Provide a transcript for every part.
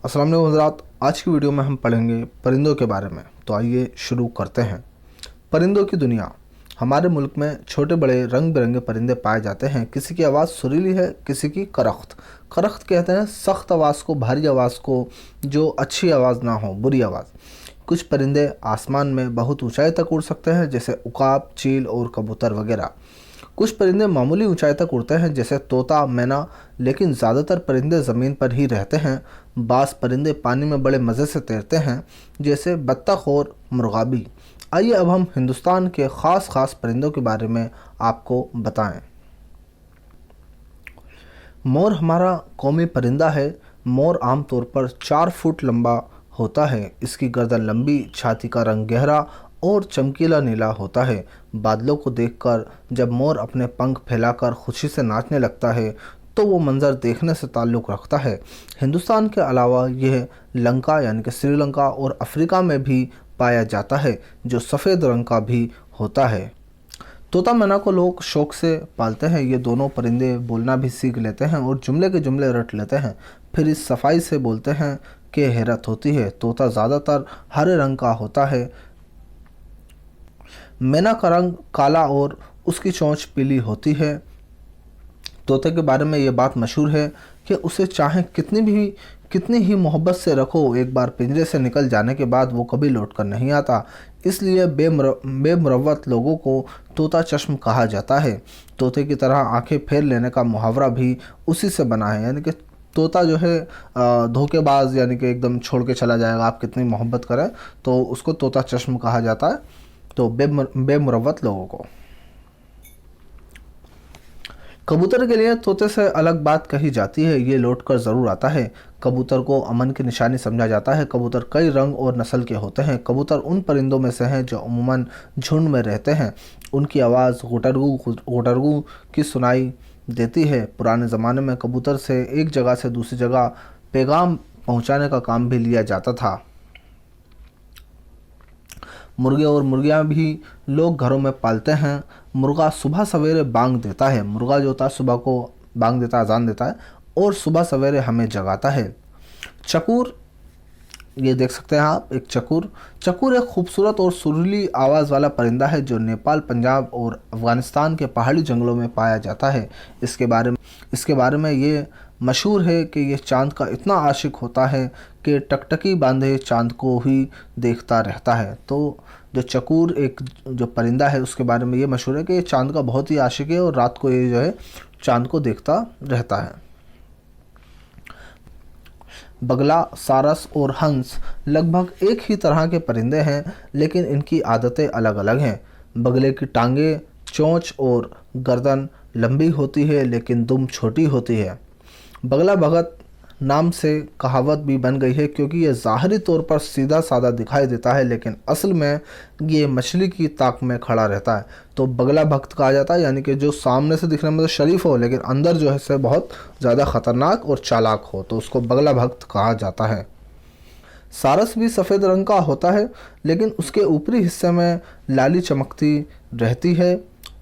अस्सलाम वालेकुम हज़रात। आज की वीडियो में हम पढ़ेंगे परिंदों के बारे में। तो आइए शुरू करते हैं। परिंदों की दुनिया। हमारे मुल्क में छोटे बड़े रंग बिरंगे परिंदे पाए जाते हैं। किसी की आवाज़ सुरीली है, किसी की करख्त। करख्त कहते हैं सख्त आवाज़ को, भारी आवाज़ को, जो अच्छी आवाज़ ना हो, बुरी आवाज़। कुछ परिंदे आसमान में बहुत ऊंचाई तक उड़ सकते हैं, जैसे उकाब, चील और कबूतर वगैरह। कुछ परिंदे मामूली ऊंचाई तक उड़ते हैं, जैसे तोता, मैना, लेकिन ज़्यादातर परिंदे ज़मीन पर ही रहते हैं। बाज़ परिंदे पानी में बड़े मज़े से तैरते हैं, जैसे बत्तख और मुर्गाबी। आइए अब हम हिंदुस्तान के ख़ास परिंदों के बारे में आपको बताएं। मोर हमारा कौमी परिंदा है। मोर आमतौर पर 4 फुट लंबा होता है। इसकी गर्दन लंबी, छाती का रंग गहरा और चमकीला नीला होता है। बादलों को देखकर जब मोर अपने पंख फैलाकर खुशी से नाचने लगता है तो वो मंज़र देखने से ताल्लुक़ रखता है। हिंदुस्तान के अलावा यह लंका यानी कि श्रीलंका और अफ्रीका में भी पाया जाता है, जो सफ़ेद रंग का भी होता है। तोता मैना को लोग शौक से पालते हैं। ये दोनों परिंदे बोलना भी सीख लेते हैं और जुमले के जुमले रट लेते हैं। फिर इस सफाई से बोलते हैं कि हैरत होती है। तोता ज़्यादातर हरे रंग का होता है। मैना का रंग काला और उसकी चोंच पीली होती है। तोते के बारे में ये बात मशहूर है कि उसे चाहे कितनी ही मोहब्बत से रखो, एक बार पिंजरे से निकल जाने के बाद वो कभी लौट कर नहीं आता। इसलिए बेमुरव्वत लोगों को तोता चश्म कहा जाता है। तोते की तरह आंखें फेर लेने का मुहावरा भी उसी से बना है, यानी कि तोता जो है धोखेबाज, यानी कि एकदम छोड़ के चला जाएगा, आप कितनी मोहब्बत करें तो उसको तोता चश्म कहा जाता है। तो बेमुरव्वत लोगों को। कबूतर के लिए तोते से अलग बात कही जाती है। ये लौट कर ज़रूर आता है। कबूतर को अमन की निशानी समझा जाता है। कबूतर कई रंग और नस्ल के होते हैं। कबूतर उन परिंदों में से हैं जो अमूमन झुंड में रहते हैं। उनकी आवाज़ गुटरगू गुटरगू की सुनाई देती है। पुराने ज़माने में कबूतर से एक जगह से दूसरी जगह पैगाम पहुंचाने का काम भी लिया जाता था। मुर्गे और मुर्गियां भी लोग घरों में पालते हैं। मुर्गा सुबह सवेरे बांग देता है। मुर्गा जो होता है सुबह को बांग देता है, अजान देता है और सुबह सवेरे हमें जगाता है। चकोर, ये देख सकते हैं आप, एक चकोर एक खूबसूरत और सुरीली आवाज़ वाला परिंदा है जो नेपाल, पंजाब और अफ़गानिस्तान के पहाड़ी जंगलों में पाया जाता है। इसके बारे में ये मशहूर है कि यह चांद का इतना आशिक होता है कि टकटकी बांधे चांद को ही देखता रहता है। तो जो चकोर एक जो परिंदा है उसके बारे में ये मशहूर है कि ये चांद का बहुत ही आशिक है और रात को ये जो है चांद को देखता रहता है। बगला, सारस और हंस लगभग एक ही तरह के परिंदे हैं, लेकिन इनकी आदतें अलग अलग हैं। बगले की टांगें, चोंच और गर्दन लंबी होती है, लेकिन दुम छोटी होती है। बगला भगत नाम से कहावत भी बन गई है, क्योंकि ये ज़ाहरी तौर पर सीधा साधा दिखाई देता है, लेकिन असल में ये मछली की ताक में खड़ा रहता है। तो बगला भक्त कहा जाता है, यानी कि जो सामने से दिखने में तो शरीफ हो लेकिन अंदर जो है से बहुत ज़्यादा ख़तरनाक और चालाक हो, तो उसको बगला भक्त कहा जाता है। सारस भी सफ़ेद रंग का होता है, लेकिन उसके ऊपरी हिस्से में लाली चमकती रहती है।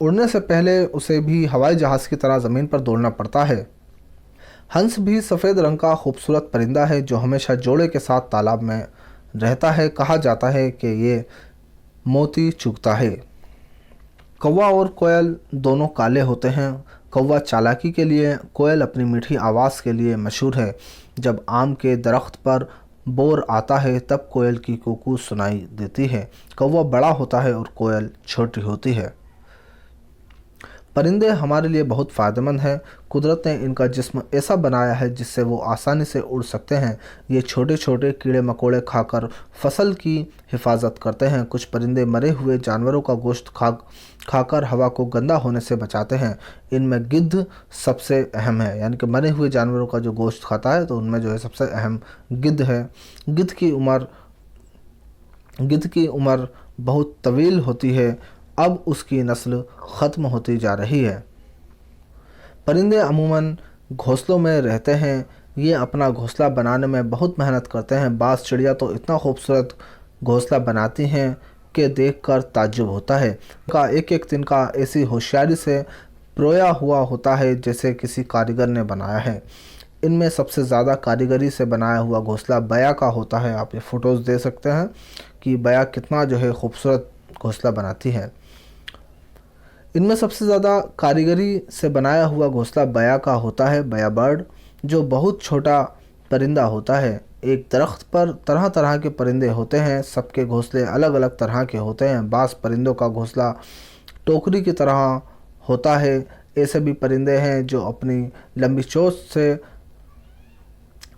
उड़ने से पहले उसे भी हवाई जहाज़ की तरह ज़मीन पर दौड़ना पड़ता है। हंस भी सफ़ेद रंग का खूबसूरत परिंदा है जो हमेशा जोड़े के साथ तालाब में रहता है। कहा जाता है कि ये मोती चुगता है। कौवा और कोयल दोनों काले होते हैं। कौवा चालाकी के लिए, कोयल अपनी मीठी आवाज़ के लिए मशहूर है। जब आम के दरख्त पर बोर आता है तब कोयल की कूकू सुनाई देती है। कौवा बड़ा होता है और कोयल छोटी होती है। परिंदे हमारे लिए बहुत फ़ायदेमंद हैं। कुदरत ने इनका जिस्म ऐसा बनाया है जिससे वो आसानी से उड़ सकते हैं। ये छोटे छोटे कीड़े मकोड़े खाकर फसल की हिफाजत करते हैं। कुछ परिंदे मरे हुए जानवरों का गोश्त खाकर हवा को गंदा होने से बचाते हैं। इनमें गिद्ध सबसे अहम है, यानी कि मरे हुए जानवरों का जो गोश्त खाता है तो उनमें जो है सबसे अहम गिद्ध है। गिद्ध की उम्र बहुत तवील होती है। अब उसकी नस्ल ख़त्म होती जा रही है। परिंदे अमूमन घोंसलों में रहते हैं। ये अपना घोंसला बनाने में बहुत मेहनत करते हैं। बाज़ चिड़िया तो इतना खूबसूरत घोंसला बनाती हैं कि देखकर ताज्जुब होता है। उनका एक एक तिनका ऐसी होशियारी से प्रोया हुआ होता है जैसे किसी कारीगर ने बनाया है। इनमें सबसे ज़्यादा कारीगरी से बनाया हुआ घोंसला बया का होता है। आप ये फ़ोटोज़ दे सकते हैं कि बया कितना जो है खूबसूरत घोंसला बनाती है। इनमें सबसे ज़्यादा कारीगरी से बनाया हुआ घोंसला बया का होता है, बया बर्ड, जो बहुत छोटा परिंदा होता है। एक दरख्त पर तरह तरह के परिंदे होते हैं, सबके घोंसले अलग अलग तरह के होते हैं। बाज़ परिंदों का घोंसला टोकरी की तरह होता है। ऐसे भी परिंदे हैं जो अपनी लंबी चोंच से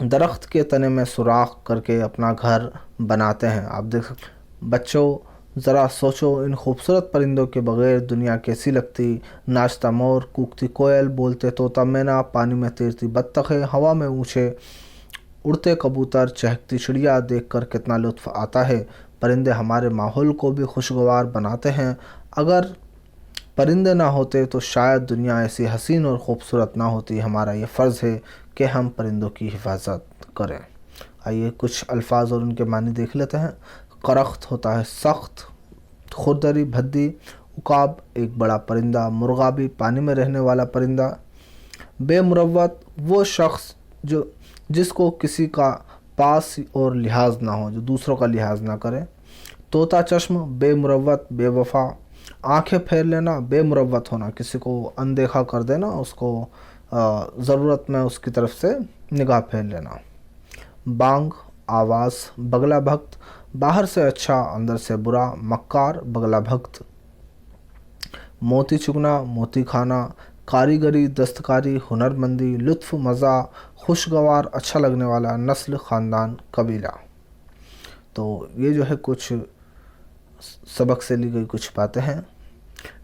दरख्त के तने में सुराख करके अपना घर बनाते हैं। आप देख सकते बच्चों, ज़रा सोचो, इन खूबसूरत परिंदों के बग़ैर दुनिया कैसी लगती। नाचता मोर, कूकती कोयल, बोलते तोता मैना, पानी में तैरती बत्तखें, हवा में ऊँचे उड़ते कबूतर, चहकती चिड़िया देखकर कितना लुत्फ़ आता है। परिंदे हमारे माहौल को भी खुशगवार बनाते हैं। अगर परिंदे ना होते तो शायद दुनिया ऐसी हसीन और ख़ूबसूरत ना होती। हमारा ये फ़र्ज़ है कि हम परिंदों की हिफाजत करें। आइए कुछ अल्फाज और उनके मानी देख लेते हैं। करख्त होता है सख्त, खुरदरी भद्दी, उकाब एक बड़ा परिंदा, मुर्गाबी पानी में रहने वाला परिंदा, बेमुरव्वत वो शख्स जिसको किसी का पास और लिहाज ना हो, जो दूसरों का लिहाज ना करे। तोता चश्म, बेमुरव्वत बेवफा, आंखें फेर लेना, बेमुरव्वत होना, किसी को अनदेखा कर देना, उसको ज़रूरत में उसकी तरफ से निगाह फेर लेना। बांग आवाज़, बगला भक्त बाहर से अच्छा अंदर से बुरा, मक्कार बगला भक्त। मोती चुगना, मोती खाना, कारीगरी दस्तकारी, हुनरमंदी, लुत्फ़ मज़ा, खुशगवार अच्छा लगने वाला, नस्ल ख़ानदान कबीला। तो ये जो है कुछ सबक से ली गई कुछ बातें हैं।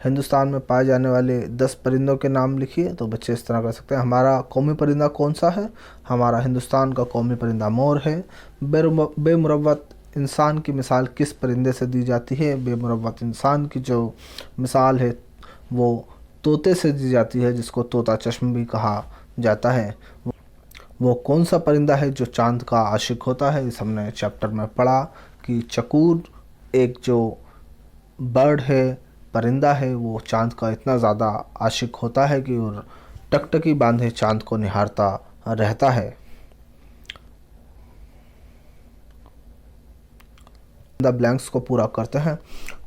हिंदुस्तान में पाए जाने वाले 10 परिंदों के नाम लिखिए। तो बच्चे इस तरह कर सकते हैं। हमारा कौमी परिंदा कौन सा है? हमारा हिंदुस्तान का कौमी परिंदा मोर है। बेमुरव्वत इंसान की मिसाल किस परिंदे से दी जाती है? बेमुरव्वत इंसान की जो मिसाल है वो तोते से दी जाती है, जिसको तोता चश्म भी कहा जाता है। वो कौन सा परिंदा है जो चाँद का आशिक होता है? इस हमने चैप्टर में पढ़ा कि चकोर एक जो बर्ड है, परिंदा है, वो चाँद का इतना ज़्यादा आशिक होता है कि और टकटकी बांधे चाँद को निहारता रहता है। ब्लैंक्स को पूरा करते हैं।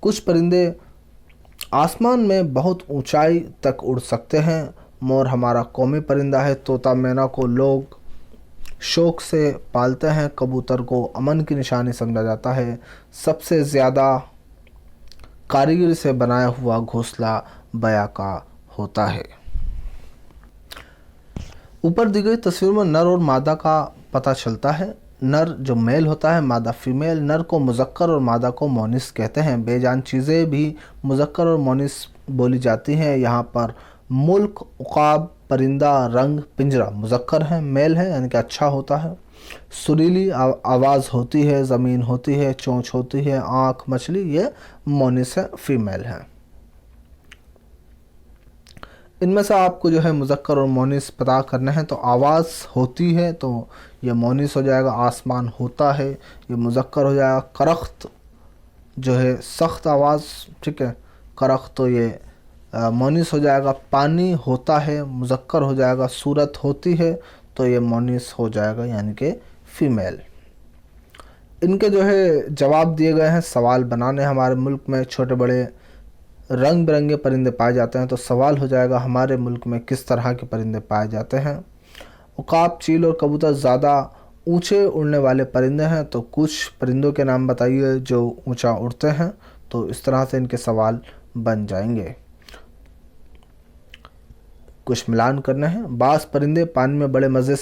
कुछ परिंदे आसमान में बहुत ऊंचाई तक उड़ सकते हैं। मोर हमारा कौमी परिंदा है। तोता मैना को लोग शौक से पालते हैं। कबूतर को अमन की निशानी समझा जाता है। सबसे ज़्यादा कारीगरी से बनाया हुआ घोंसला बया का होता है। ऊपर दी गई तस्वीर में नर और मादा का पता चलता है। नर जो मेल होता है, मादा फीमेल। नर को मुज़क्कर और मादा को मोनिस कहते हैं। बेजान चीज़ें भी मुज़क्कर और मोनिस बोली जाती हैं। यहाँ पर मुल्क, उकाब, परिंदा, रंग, पिंजरा मुज़क्कर है, मेल है यानी कि अच्छा होता है। सुरीली आवाज़ होती है, ज़मीन होती है, चोंच होती है, आँख, मछली, ये मोनिस है, फीमेल है। इनमें से आपको जो है मुज़क्कर और मोनिस पता करना है। तो आवाज़ होती है तो ये मोनिस हो जाएगा। आसमान होता है ये मुज़क्कर हो जाएगा। करख्त जो है सख्त आवाज़, ठीक है, करख्त तो ये मोनिस हो जाएगा। पानी होता है मुज़क्कर हो जाएगा। सूरत होती है तो ये मोनिस हो जाएगा यानी कि फ़ीमेल। इनके जो है जवाब दिए गए हैं। सवाल बनाने हमारे मुल्क में छोटे बड़े रंग बिरंगे परिंदे पाए जाते हैं। तो सवाल हो जाएगा हमारे मुल्क में किस तरह के परिंदे पाए जाते हैं। उकाब, चील और कबूतर ज़्यादा ऊंचे उड़ने वाले परिंदे हैं। तो कुछ परिंदों के नाम बताइए जो ऊंचा उड़ते हैं। तो इस तरह से इनके सवाल बन जाएंगे। कुछ मिलान करने हैं। बाज़ परिंदे पानी में बड़े मज़े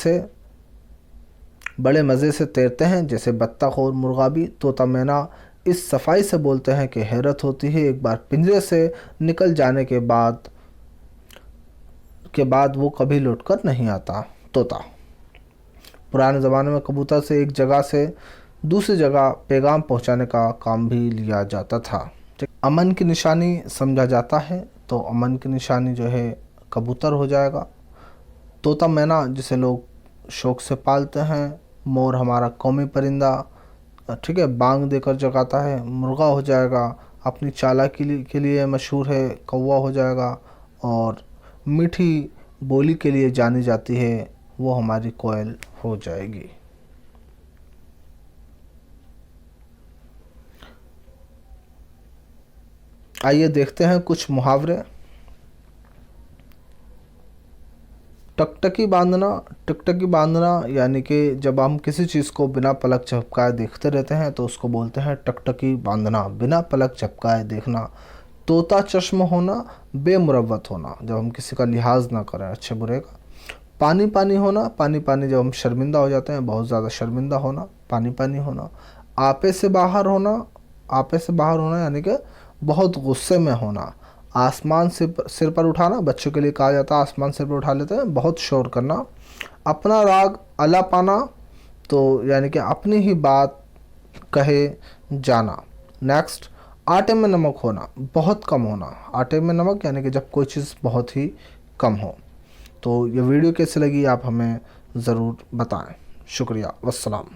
से तैरते हैं, जैसे बत्तख और मुर्गाबी। तोता मैना इस सफाई से बोलते हैं कि हैरत होती है। एक बार पिंजरे से निकल जाने के बाद वो कभी लौटकर नहीं आता। तोता पुराने ज़माने में कबूतर से एक जगह से दूसरी जगह पैगाम पहुंचाने का काम भी लिया जाता था। अमन की निशानी समझा जाता है। तो अमन की निशानी जो है कबूतर हो जाएगा। तोता मैना जिसे लोग शौक से पालते हैं। मोर हमारा कौमी परिंदा, ठीक है, बांग देकर जगाता है। मुर्गा हो जाएगा, अपनी चालाकी के लिए मशहूर है। कौवा हो जाएगा और मीठी बोली के लिए जानी जाती है वो हमारी कोयल हो जाएगी। आइए देखते हैं कुछ मुहावरे। टकटकी बांधना। टकटकी बांधना यानी कि जब हम किसी चीज़ को बिना पलक झपकाए देखते रहते हैं तो उसको बोलते हैं टकटकी बांधना, बिना पलक झपकाए देखना। तोता चश्म होना, बेमुरवत होना, जब हम किसी का लिहाज ना करें अच्छे बुरे का। पानी पानी होना, पानी पानी जब हम शर्मिंदा हो जाते हैं, बहुत ज़्यादा शर्मिंदा होना, पानी पानी होना। आपे से बाहर होना, आपे से बाहर होना यानी कि बहुत गुस्से में होना। आसमान सिर पर उठाना, बच्चों के लिए कहा जाता है आसमान सिर पर उठा लेते हैं, बहुत शोर करना। अपना राग अला पाना, तो यानी कि अपनी ही बात कहे जाना। नेक्स्ट, आटे में नमक होना, बहुत कम होना। आटे में नमक यानी कि जब कोई चीज़ बहुत ही कम हो। तो ये वीडियो कैसी लगी आप हमें ज़रूर बताएं। शुक्रिया, वस्सलाम।